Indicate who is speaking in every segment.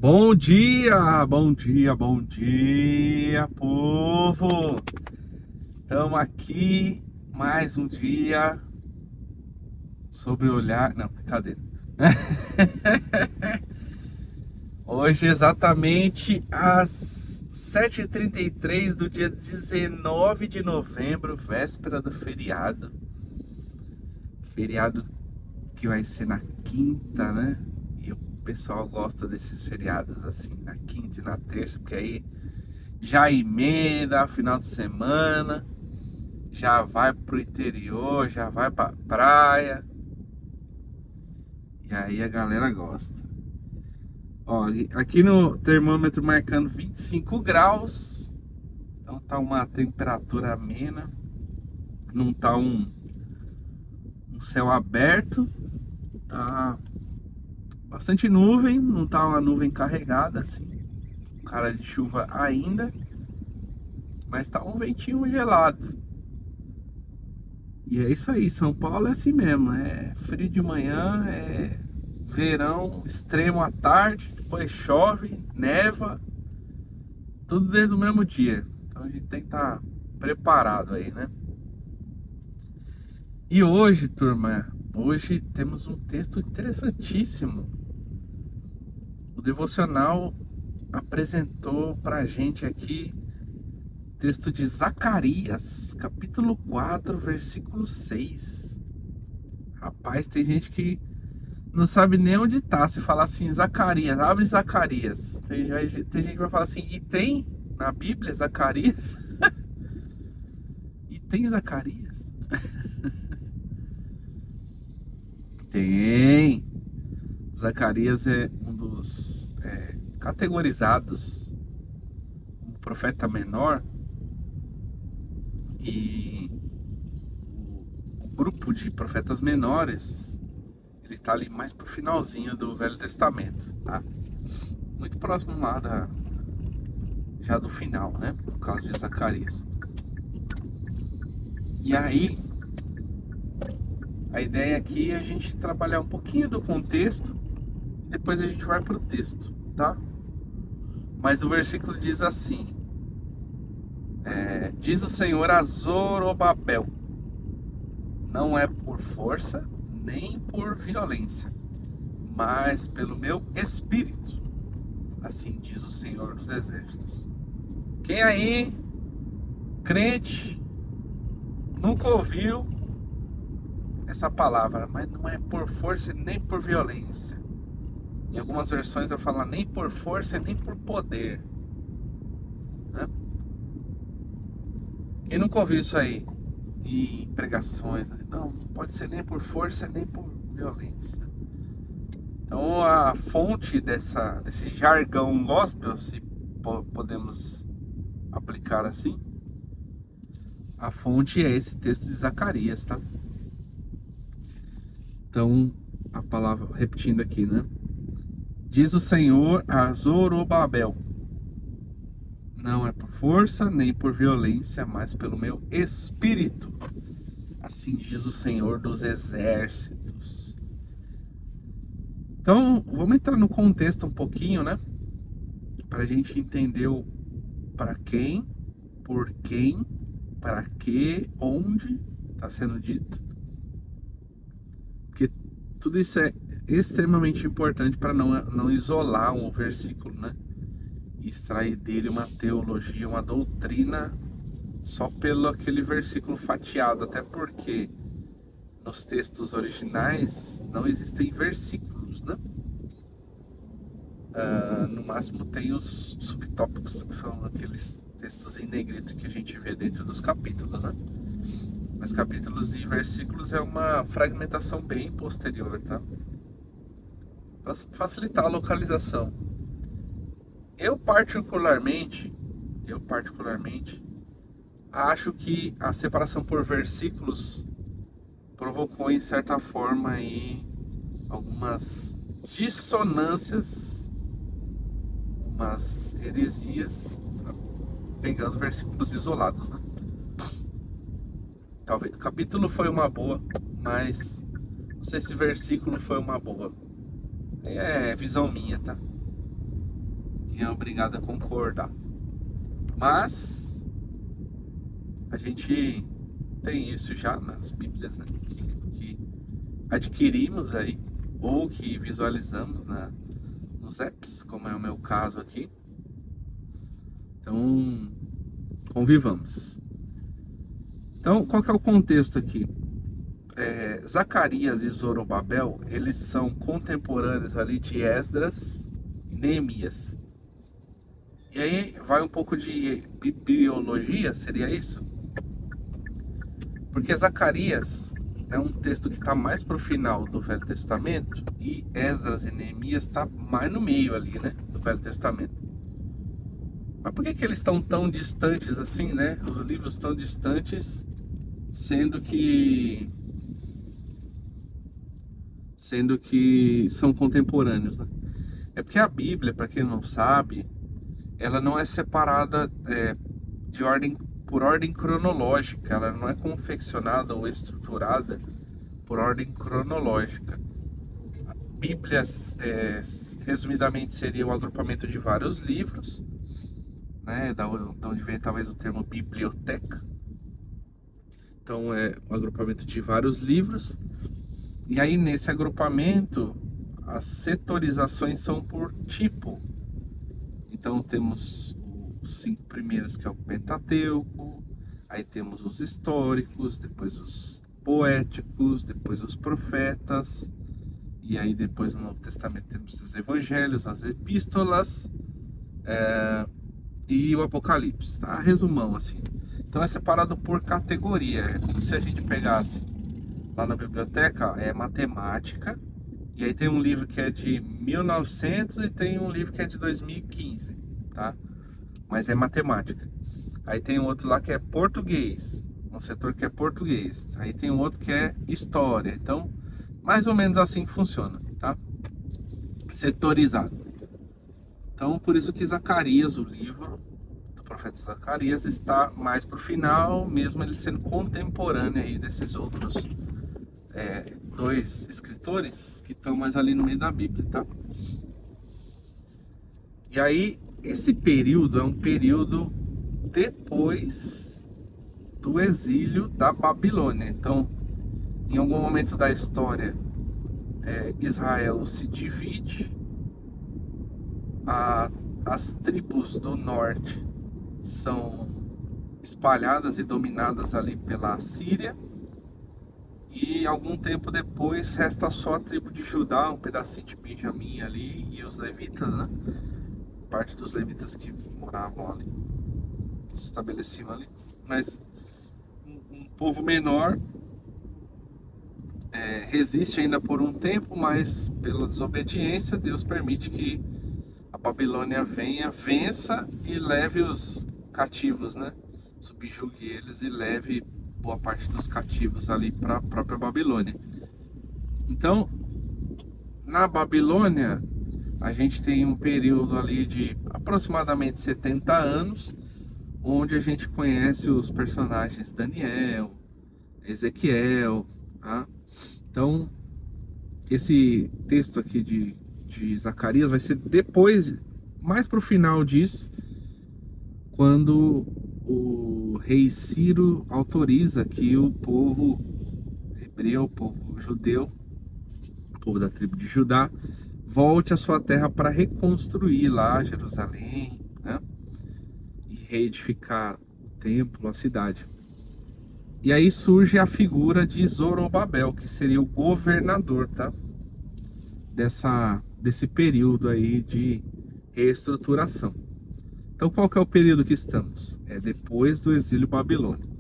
Speaker 1: Bom dia, bom dia, povo! Estamos aqui mais um dia sobre olhar. Não, brincadeira. Hoje, exatamente às 7h33 do dia 19 de novembro, véspera do feriado. Feriado que vai ser na quinta, né? E o pessoal gosta desses feriados assim, na quinta e na terça, porque aí já emenda final de semana, já vai pro interior, já vai pra praia. E aí a galera gosta. Ó, aqui no termômetro marcando 25 graus. Então tá uma temperatura amena. Não tá um céu aberto. Tá bastante nuvem, não tá uma nuvem carregada assim, com cara de chuva ainda, mas tá um ventinho gelado. E é isso aí, São Paulo é assim mesmo, é frio de manhã, é verão extremo à tarde, depois chove, neva, tudo dentro do mesmo dia. Então a gente tem que estar preparado aí, né? E hoje, turma, hoje temos um texto interessantíssimo. O devocional apresentou pra gente aqui texto de Zacarias, capítulo 4, versículo 6. Rapaz, tem gente que não sabe nem onde tá. Se falar assim, Zacarias, abre Zacarias. Tem gente que vai falar assim, e tem na Bíblia Zacarias? E tem Zacarias? Tem. Zacarias é um dos categorizados como profeta menor. E o grupo de profetas menores, ele tá ali mais pro finalzinho do Velho Testamento, tá? Muito próximo lá já do final, né? Por causa de Zacarias. E aí, a ideia aqui é a gente trabalhar um pouquinho do contexto e depois a gente vai pro texto, tá? Mas o versículo diz assim: diz o Senhor a Zorobabel, não é por força nem por violência, mas pelo meu espírito, assim diz o Senhor dos Exércitos. Quem aí, crente, nunca ouviu essa palavra, mas não é por força nem por violência. Em algumas versões eu falo nem por força nem por poder, né? Quem nunca ouviu isso aí em pregações, né? Não pode ser nem por força nem por violência. Então a fonte desse jargão gospel, se podemos aplicar assim, a fonte é esse texto de Zacarias, tá? Então, a palavra, repetindo aqui, né? Diz o Senhor a Zorobabel, não é por força nem por violência, mas pelo meu espírito, assim diz o Senhor dos Exércitos. Então, vamos entrar no contexto um pouquinho, né? Para a gente entender o para quem, por quem, para que, onde está sendo dito. Porque tudo isso é extremamente importante para não isolar um versículo, né? E extrair dele uma teologia, uma doutrina só pelo aquele versículo fatiado. Até porque nos textos originais não existem versículos, né? No máximo tem os subtópicos, que são aqueles textos em negrito que a gente vê dentro dos capítulos, né? Mas capítulos e versículos é uma fragmentação bem posterior, tá? Para facilitar a localização. Eu particularmente acho que a separação por versículos provocou em certa forma aí algumas dissonâncias, umas heresias, pegando versículos isolados, né? Talvez o capítulo foi uma boa, mas não sei se versículo foi uma boa. É visão minha, tá? ninguém é obrigado a concordar. Mas a gente tem isso já nas Bíblias, né? Que adquirimos aí, ou que visualizamos nos apps, como é o meu caso aqui. Então, convivamos. Então, qual que é o contexto aqui? Zacarias e Zorobabel, eles são contemporâneos ali de Esdras e Neemias. E aí vai um pouco de bibliologia, seria isso? Porque Zacarias é um texto que está mais para o final do Velho Testamento e Esdras e Neemias está mais no meio ali, né, do Velho Testamento. Mas por que eles estão tão distantes assim, né? Os livros tão distantes, sendo que são contemporâneos, né? É porque a Bíblia, para quem não sabe, ela não é separada por ordem cronológica, ela não é confeccionada ou estruturada por ordem cronológica. Bíblias, resumidamente, seria o agrupamento de vários livros, né? Da onde vem talvez o termo biblioteca. Então é um agrupamento de vários livros. E aí nesse agrupamento as setorizações são por tipo. Então temos os 5 primeiros, que é o Pentateuco, aí temos os históricos, depois os poéticos, depois os profetas, e aí depois no Novo Testamento temos os evangelhos, as epístolas, e o Apocalipse, tá? Resumão assim. Então é separado por categoria. É como se a gente pegasse lá na biblioteca, matemática, e aí tem um livro que é de 1900 e tem um livro que é de 2015, tá? Mas é matemática. Aí tem um outro lá que é português, um setor que é português. Aí tem um outro que é história. Então, mais ou menos assim que funciona, tá? Setorizado. Então, por isso que Zacarias, o livro do profeta Zacarias, está mais pro final, mesmo ele sendo contemporâneo aí desses outros 2 escritores que estão mais ali no meio da Bíblia, tá? E aí, esse período é um período depois do exílio da Babilônia. Então, em algum momento da história, Israel se divide, as tribos do norte são espalhadas e dominadas ali pela Síria, e algum tempo depois resta só a tribo de Judá, um pedacinho de Benjamim ali, e os levitas, né? Parte dos levitas que moravam ali, se estabeleciam ali. Mas um povo menor resiste ainda por um tempo, mas pela desobediência Deus permite que a Babilônia venha, vença e leve os cativos, né? Subjugue eles e leve boa parte dos cativos ali para a própria Babilônia. Então, na Babilônia, a gente tem um período ali de aproximadamente 70 anos, onde a gente conhece os personagens Daniel, Ezequiel, tá? Então, esse texto aqui de Zacarias vai ser depois, mais para o final disso, quando o rei Ciro autoriza que o povo hebreu, o povo judeu, o povo da tribo de Judá, volte à sua terra para reconstruir lá Jerusalém, né? E reedificar o templo, a cidade. E aí surge a figura de Zorobabel, que seria o governador, tá? Desse período aí de reestruturação. Então qual que é o período que estamos? É depois do exílio babilônico.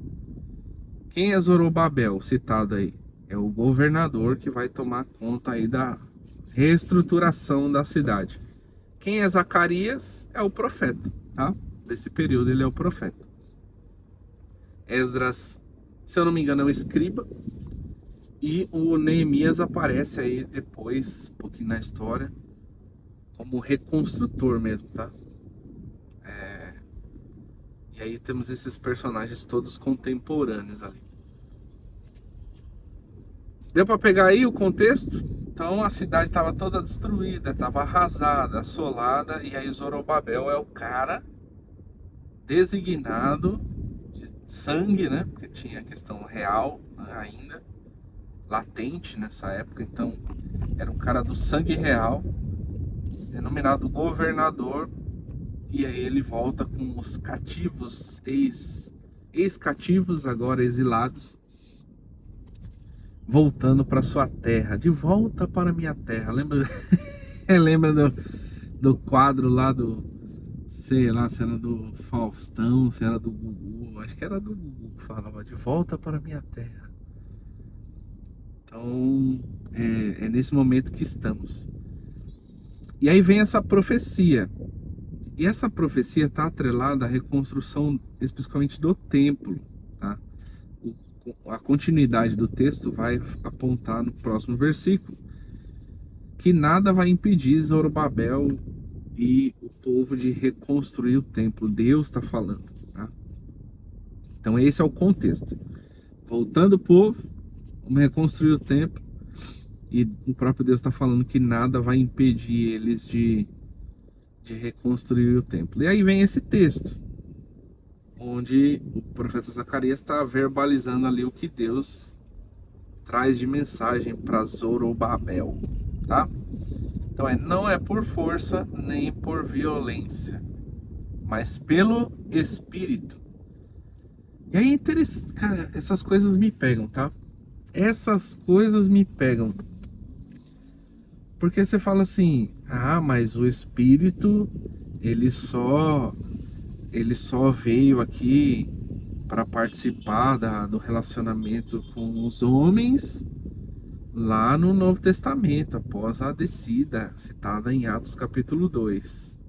Speaker 1: Quem é Zorobabel, citado aí? É o governador que vai tomar conta aí da reestruturação da cidade. Quem é Zacarias? É o profeta, tá? Desse período ele é o profeta. Esdras, se eu não me engano, é um escriba. E o Neemias aparece aí depois, um pouquinho na história, como reconstrutor mesmo, tá? E aí temos esses personagens todos contemporâneos ali. Deu para pegar aí o contexto? Então a cidade estava toda destruída, estava arrasada, assolada, e aí Zorobabel é o cara designado de sangue, né? Porque tinha a questão real, né, ainda latente nessa época, então era um cara do sangue real, denominado governador, e aí ele volta com os cativos, ex-cativos, agora exilados, voltando para sua terra, de volta para minha terra. Lembra, lembra do quadro lá do, sei lá, se era do Faustão, se era do Gugu, acho que era do Gugu que falava de volta para minha terra. Então, é nesse momento que estamos. E aí vem essa profecia. E essa profecia está atrelada à reconstrução especificamente do templo, tá? A continuidade do texto vai apontar no próximo versículo que nada vai impedir Zorobabel e o povo de reconstruir o templo. Deus está falando, tá? Então esse é o contexto. Voltando o povo, vamos reconstruir o templo, e o próprio Deus está falando que nada vai impedir eles de reconstruir o templo. E aí vem esse texto, onde o profeta Zacarias está verbalizando ali o que Deus traz de mensagem para Zorobabel, tá? Então não é por força nem por violência, mas pelo Espírito. E aí é interessante, cara, essas coisas me pegam, tá? Essas coisas me pegam. Porque você fala assim, mas o Espírito, ele só veio aqui para participar do relacionamento com os homens lá no Novo Testamento, após a descida citada em Atos capítulo 2.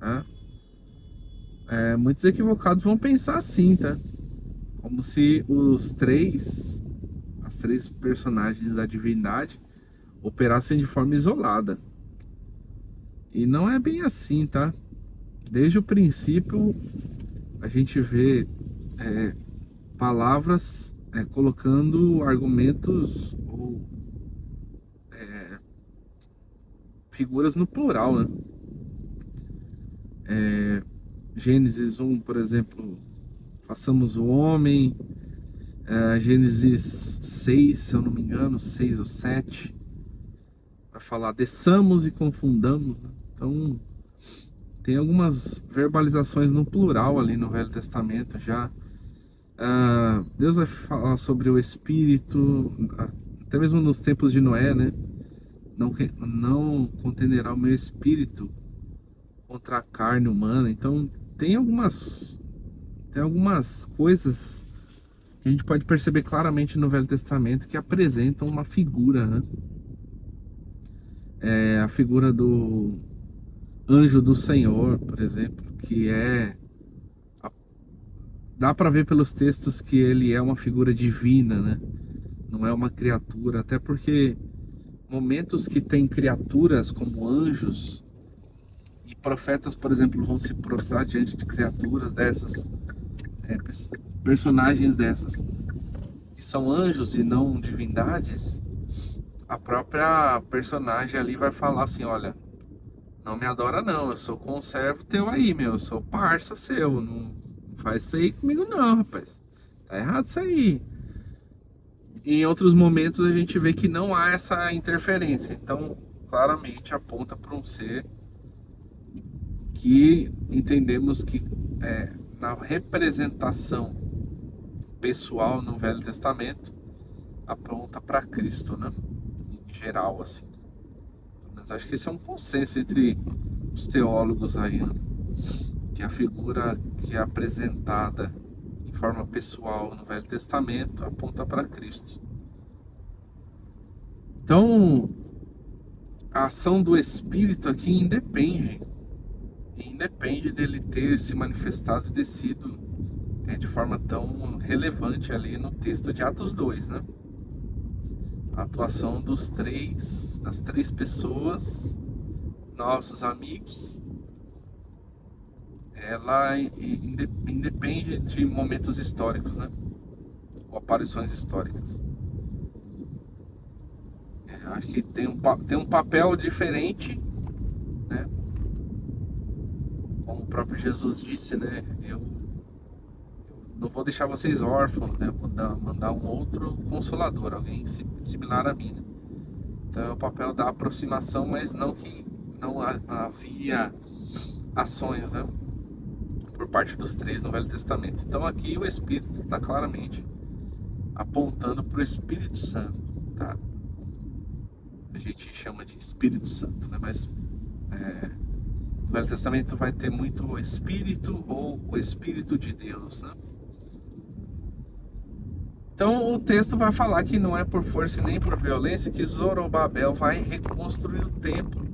Speaker 1: Tá? Muitos equivocados vão pensar assim, tá? Como se as três personagens da divindade operassem de forma isolada. E não é bem assim, tá? Desde o princípio a gente vê palavras colocando argumentos ou figuras no plural, né? Gênesis 1, por exemplo, façamos o homem. Gênesis 6, se eu não me engano, 6 ou 7, vai falar desçamos e confundamos, né? Então tem algumas verbalizações no plural ali no Velho Testamento já. Deus vai falar sobre o Espírito, até mesmo nos tempos de Noé, né? Não contenderá o meu Espírito contra a carne humana. Então tem algumas coisas que a gente pode perceber claramente no Velho Testamento que apresentam uma figura, né? A figura do anjo do Senhor, por exemplo, que dá para ver pelos textos que ele é uma figura divina, né? Não é uma criatura, até porque momentos que tem criaturas como anjos e profetas, por exemplo, vão se prostrar diante de criaturas dessas, personagens dessas, que são anjos e não divindades, a própria personagem ali vai falar assim, olha, não me adora não, eu sou conservo teu aí, meu, eu sou parça seu, não faz isso aí comigo não, rapaz, tá errado isso aí. E em outros momentos a gente vê que não há essa interferência, então claramente aponta para um ser que entendemos que na representação pessoal no Velho Testamento aponta para Cristo, né? Em geral, assim. Mas acho que esse é um consenso entre os teólogos aí, né? Que a figura que é apresentada em forma pessoal no Velho Testamento aponta para Cristo. Então, a ação do Espírito aqui independe dele ter se manifestado e descido de forma tão relevante ali no texto de Atos 2, né? A atuação das três pessoas, nossos amigos, ela independe de momentos históricos, né? Ou aparições históricas. Eu acho que tem um papel diferente, né? Como o próprio Jesus disse, né? Eu não vou deixar vocês órfãos, né? Vou mandar um outro consolador, alguém similar a mim, né? Então é o papel da aproximação, mas não havia ações, né? Por parte dos três no Velho Testamento. Então aqui o Espírito está claramente apontando para o Espírito Santo, tá? A gente chama de Espírito Santo, né? Mas no Velho Testamento vai ter muito o Espírito ou o Espírito de Deus, né? Então o texto vai falar que não é por força nem por violência que Zorobabel vai reconstruir o templo,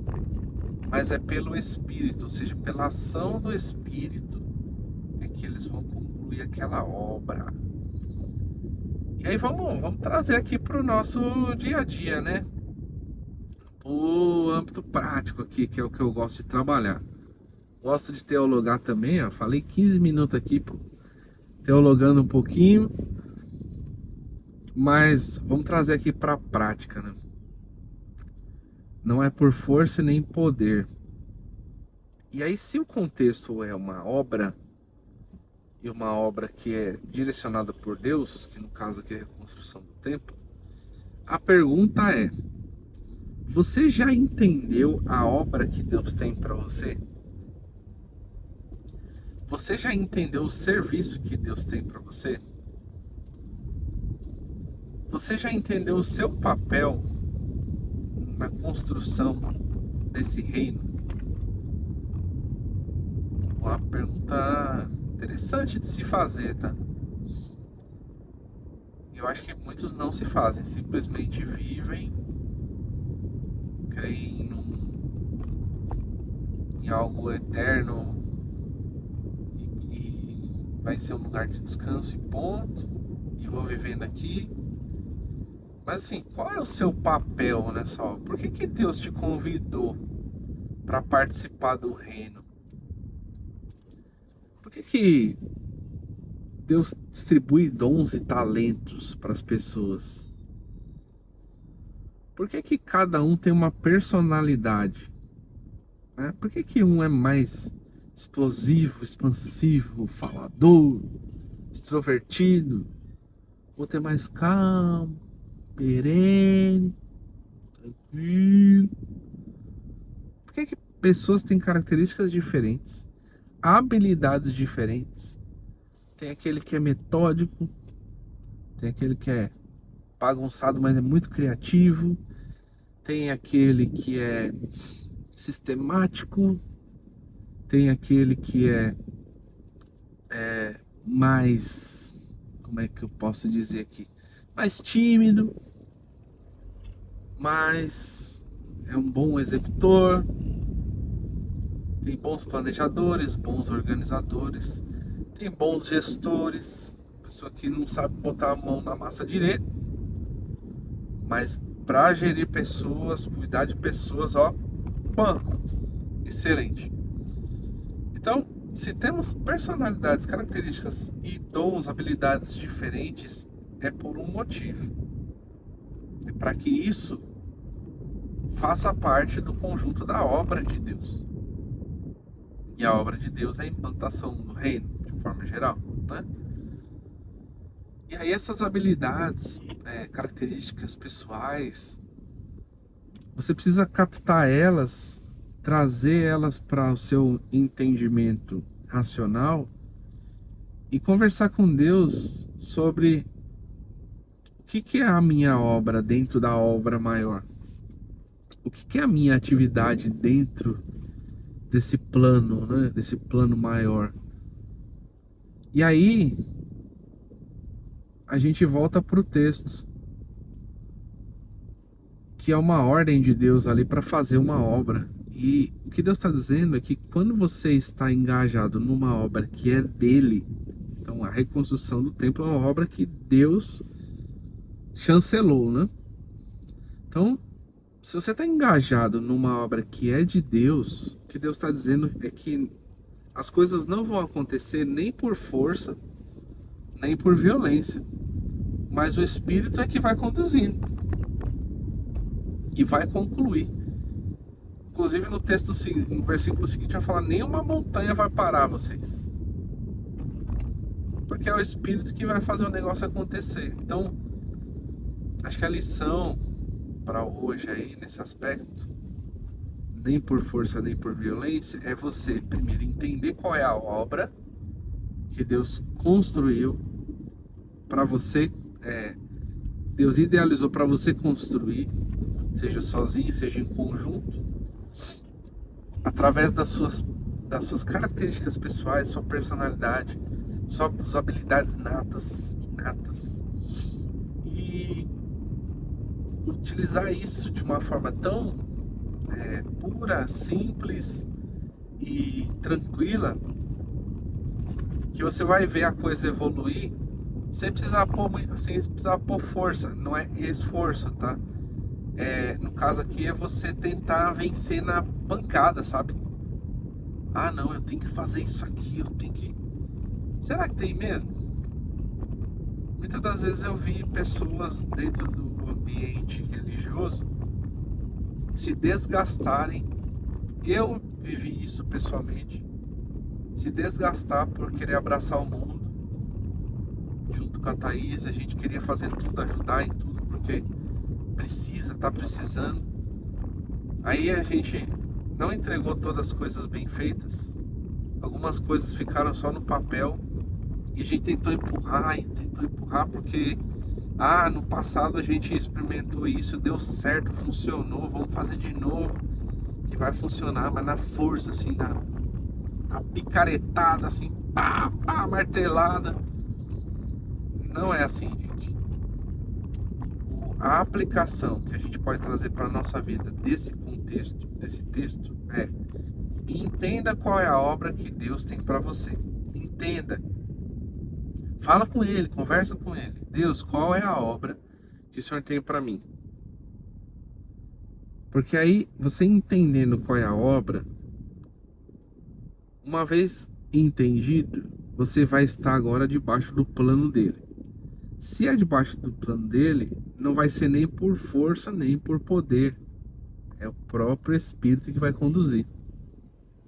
Speaker 1: mas é pelo Espírito, ou seja, pela ação do Espírito é que eles vão concluir aquela obra. E aí vamos trazer aqui para o nosso dia a dia, né? O âmbito prático aqui, que é o que eu gosto de trabalhar. Gosto de teologar também, ó. Falei 15 minutos aqui, pô, teologando um pouquinho. Mas vamos trazer aqui para a prática, né? Não é por força nem poder. E aí, se o contexto é uma obra, e uma obra que é direcionada por Deus, que no caso aqui é a reconstrução do templo, a pergunta é: você já entendeu a obra que Deus tem para você? Você já entendeu o serviço que Deus tem para você? Você já entendeu o seu papel na construção desse reino? Uma pergunta interessante de se fazer, tá? Eu acho que muitos não se fazem, simplesmente vivem, creem em algo eterno e vai ser um lugar de descanso e ponto, e vou vivendo aqui. Mas assim, qual é o seu papel nessa obra? Por que Deus te convidou para participar do reino? Por que Deus distribui dons e talentos para as pessoas? Por que cada um tem uma personalidade? Né? Por que um é mais explosivo, expansivo, falador, extrovertido? O outro é mais calmo, perene, tranquilo. Por que pessoas têm características diferentes, habilidades diferentes? Tem aquele que é metódico, tem aquele que é bagunçado, mas é muito criativo, tem aquele que é sistemático, tem aquele que é mais, como é que eu posso dizer aqui, mais tímido, mas é um bom executor, tem bons planejadores, bons organizadores, tem bons gestores, pessoa que não sabe botar a mão na massa direito, mas para gerir pessoas, cuidar de pessoas, ó, pã, excelente. Então, se temos personalidades, características e dons, habilidades diferentes, é por um motivo. É para que isso faça parte do conjunto da obra de Deus. E a obra de Deus é a implantação do reino, de forma geral, né? E aí essas habilidades, características pessoais, você precisa captar elas, trazer elas para o seu entendimento racional e conversar com Deus sobre o que é a minha obra dentro da obra maior. O que é a minha atividade dentro desse plano, né? Desse plano maior. E aí a gente volta para o texto, que é uma ordem de Deus ali para fazer uma obra. E o que Deus está dizendo é que quando você está engajado numa obra que é dele, então a reconstrução do templo é uma obra que Deus chancelou, né? Então, se você está engajado numa obra que é de Deus, o que Deus está dizendo é que as coisas não vão acontecer nem por força, nem por violência, mas o Espírito é que vai conduzindo. e vai concluir. Inclusive no texto, no versículo seguinte vai falar: nenhuma montanha vai parar vocês. Porque é o Espírito que vai fazer o negócio acontecer. Então, acho que a lição para hoje aí, nesse aspecto, nem por força nem por violência, é você primeiro entender qual é a obra que Deus construiu para você, Deus idealizou para você construir, seja sozinho, seja em conjunto, através das suas características pessoais, sua personalidade, suas habilidades inatas, e utilizar isso de uma forma tão pura, simples e tranquila, que você vai ver a coisa evoluir sem precisar pôr força. Não é esforço, tá? No caso aqui é você tentar vencer na pancada, sabe? Ah, não, eu tenho que fazer isso aqui, eu tenho que... Será que tem mesmo? Muitas das vezes eu vi pessoas dentro do ambiente religioso se desgastarem. Eu vivi isso pessoalmente. Se desgastar por querer abraçar o mundo. Junto com a Thaís, a gente queria fazer tudo, ajudar em tudo, porque tá precisando. Aí a gente não entregou todas as coisas bem feitas. Algumas coisas ficaram só no papel. E a gente tentou empurrar porque no passado a gente experimentou isso, deu certo, funcionou, vamos fazer de novo, que vai funcionar, mas na força, assim, na picaretada, assim, pá, martelada. Não é assim, gente. A aplicação que a gente pode trazer para a nossa vida desse contexto, desse texto, entenda qual é a obra que Deus tem para você. Entenda. Fala com Ele, conversa com Ele. Deus, qual é a obra que o Senhor tem para mim? Porque aí, você entendendo qual é a obra, uma vez entendido, você vai estar agora debaixo do plano dele. Se é debaixo do plano dele, não vai ser nem por força, nem por poder. É o próprio Espírito que vai conduzir.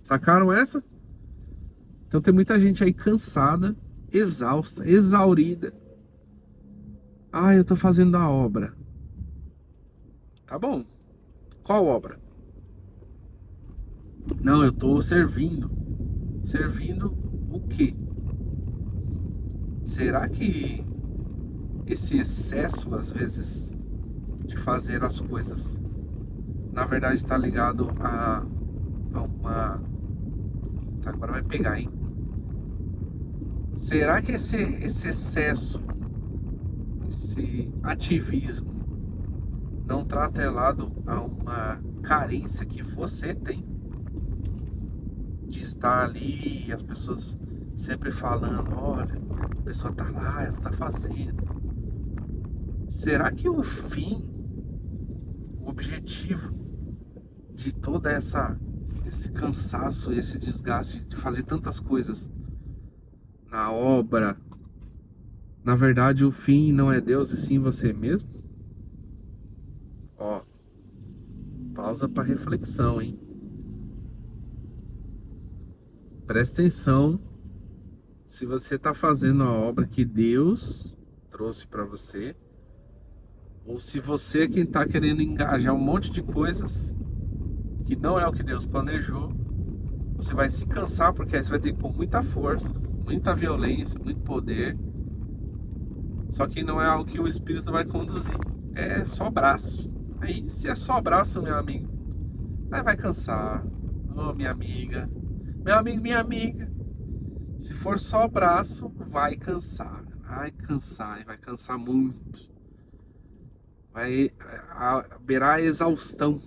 Speaker 1: Sacaram essa? Então tem muita gente aí cansada, exausta, exaurida. Eu tô fazendo a obra. Tá bom. Qual obra? Não, eu tô servindo. Servindo o quê? Será que esse excesso, às vezes, de fazer as coisas, na verdade está ligado a uma... Agora vai pegar, hein? Será que esse excesso, esse ativismo, não está atrelado a uma carência que você tem de estar ali e as pessoas sempre falando: olha, a pessoa tá lá, ela tá fazendo. Será que o objetivo de toda esse cansaço, esse desgaste de fazer tantas coisas na obra, na verdade o fim não é Deus e sim você mesmo? Pausa para reflexão, hein? Presta atenção se você está fazendo a obra que Deus trouxe para você, ou se você é quem está querendo engajar um monte de coisas que não é o que Deus planejou. Você vai se cansar, porque aí você vai ter que pôr muita força, muita violência, muito poder. Só que não é algo que o Espírito vai conduzir. É só braço. Aí, se é só braço, meu amigo, aí vai cansar. Minha amiga. Meu amigo, minha amiga. Se for só braço, vai cansar. Vai cansar, e vai cansar muito. Vai beirar a exaustão.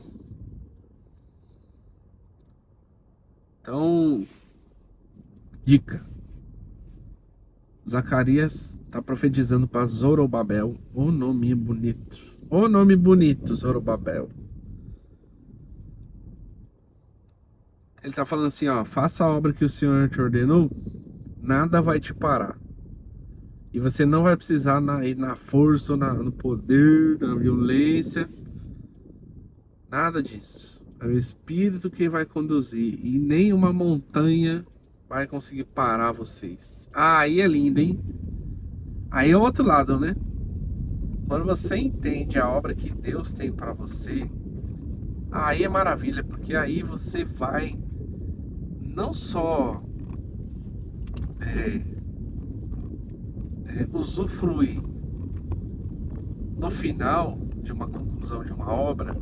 Speaker 1: Então, dica. Zacarias está profetizando para Zorobabel. O nome bonito. O nome bonito, Zorobabel. Ele está falando assim, faça a obra que o Senhor te ordenou, nada vai te parar. E você não vai precisar ir na força, no poder, na violência. Nada disso. É o Espírito que vai conduzir e nem uma montanha vai conseguir parar vocês. Ah, aí é lindo, hein? Aí é o outro lado, né? Quando você entende a obra que Deus tem para você, aí é maravilha, porque aí você vai não só usufruir no final de uma conclusão de uma obra.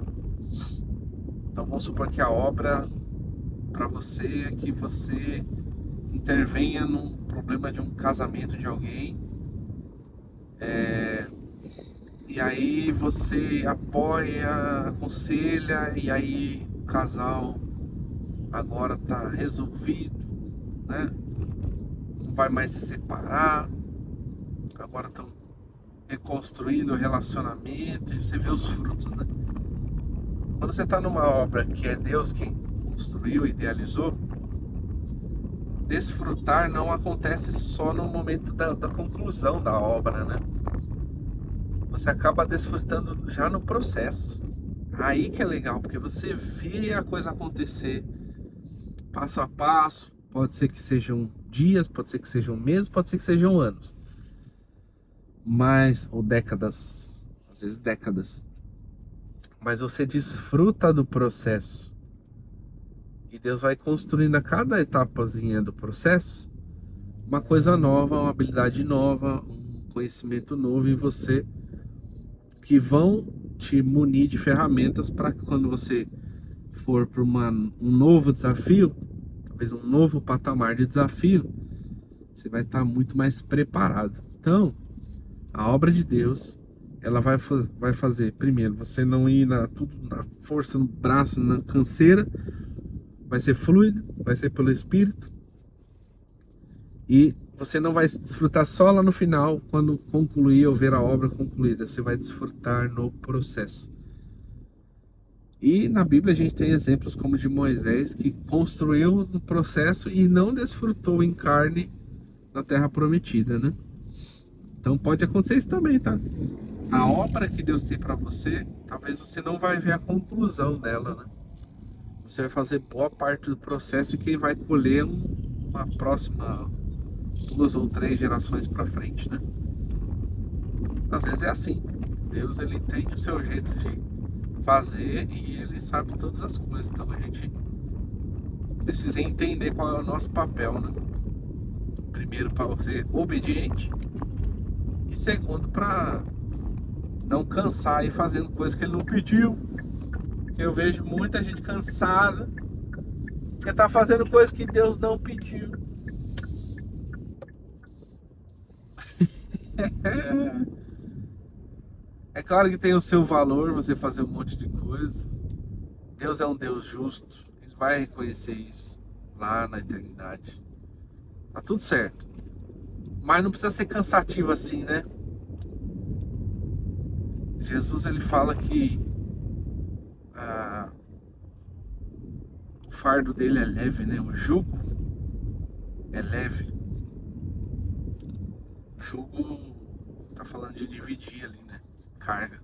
Speaker 1: Então vamos supor que a obra para você é que você intervenha num problema de um casamento de alguém, e aí você apoia, aconselha, e aí o casal agora tá resolvido, né? Não vai mais se separar, agora estão reconstruindo o relacionamento, e você vê os frutos, né? Quando você está numa obra que é Deus quem construiu, idealizou, desfrutar não acontece só no momento da conclusão da obra, né? Você acaba desfrutando já no processo. Aí que é legal, porque você vê a coisa acontecer passo a passo. Pode ser que sejam dias, pode ser que sejam meses, pode ser que sejam anos. Mas, ou décadas, às vezes décadas. Mas você desfruta do processo. E Deus vai construindo a cada etapazinha do processo uma coisa nova, uma habilidade nova, um conhecimento novo em você, que vão te munir de ferramentas para que quando você for para um novo desafio, talvez um novo patamar de desafio, você vai estar muito mais preparado. Então, a obra de Deus, ela vai fazer, primeiro, você não ir tudo na força, no braço, na canseira, vai ser fluido, vai ser pelo Espírito, e você não vai desfrutar só lá no final, quando concluir ou ver a obra concluída. Você vai desfrutar no processo. E na Bíblia a gente tem exemplos como de Moisés, que construiu no processo e não desfrutou em carne na terra prometida, né? Então pode acontecer isso também, tá? A obra que Deus tem para você, talvez você não vai ver a conclusão dela, né? Você vai fazer boa parte do processo e quem vai colher uma próxima 2 ou 3 gerações para frente, né? Às vezes é assim. Deus, ele tem o seu jeito de fazer e ele sabe todas as coisas. Então a gente precisa entender qual é o nosso papel, né? Primeiro, para ser obediente, e segundo, para não cansar e fazendo coisas que ele não pediu. Porque eu vejo muita gente cansada que tá fazendo coisas que Deus não pediu. É claro que tem o seu valor você fazer um monte de coisa. Deus é um Deus justo. Ele vai reconhecer isso lá na eternidade. Tá tudo certo. Mas não precisa ser cansativo assim, né? Jesus, ele fala que o fardo dele é leve, né? O jugo é leve. O jugo tá falando de dividir ali, né? Carga.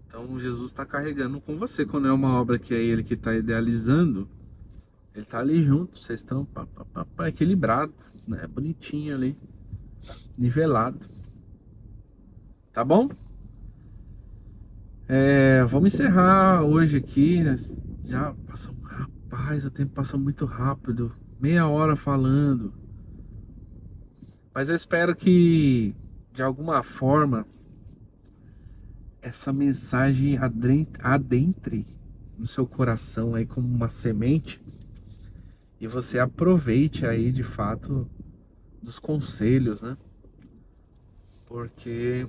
Speaker 1: Então Jesus está carregando com você. Quando é uma obra que é ele que está idealizando, ele tá ali junto. Vocês estão equilibrado, né? Bonitinho ali, nivelado. Tá bom? Vamos encerrar hoje aqui. Já passou, rapaz, o tempo passou muito rápido. Meia hora falando. Mas eu espero que, de alguma forma, essa mensagem adentre no seu coração aí como uma semente e você aproveite aí de fato dos conselhos, né? Porque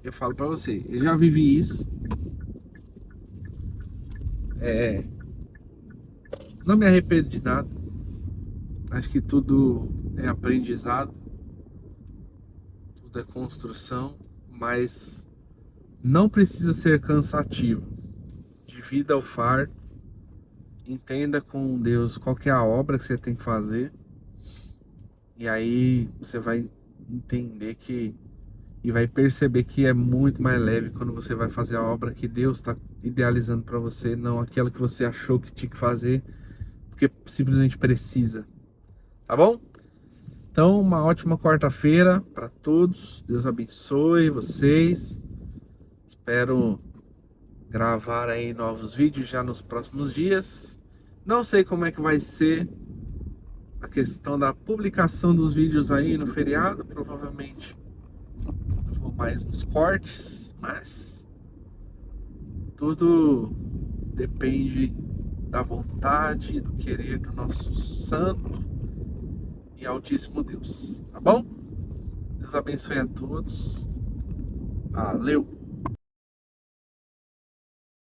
Speaker 1: eu falo pra você, eu já vivi isso, não me arrependo de nada, acho que tudo é aprendizado, tudo é construção, mas não precisa ser cansativo. Divida o fardo, entenda com Deus qual que é a obra que você tem que fazer, e aí você vai entender que e vai perceber que é muito mais leve quando você vai fazer a obra que Deus está idealizando para você, não aquela que você achou que tinha que fazer, porque simplesmente precisa. Tá bom? Então, uma ótima quarta-feira para todos. Deus abençoe vocês. Espero gravar aí novos vídeos já nos próximos dias. Não sei como é que vai ser a questão da publicação dos vídeos aí no feriado. Provavelmente eu vou mais nos cortes, mas tudo depende da vontade, do querer do nosso santo e altíssimo Deus. Tá bom? Deus abençoe a todos. Valeu!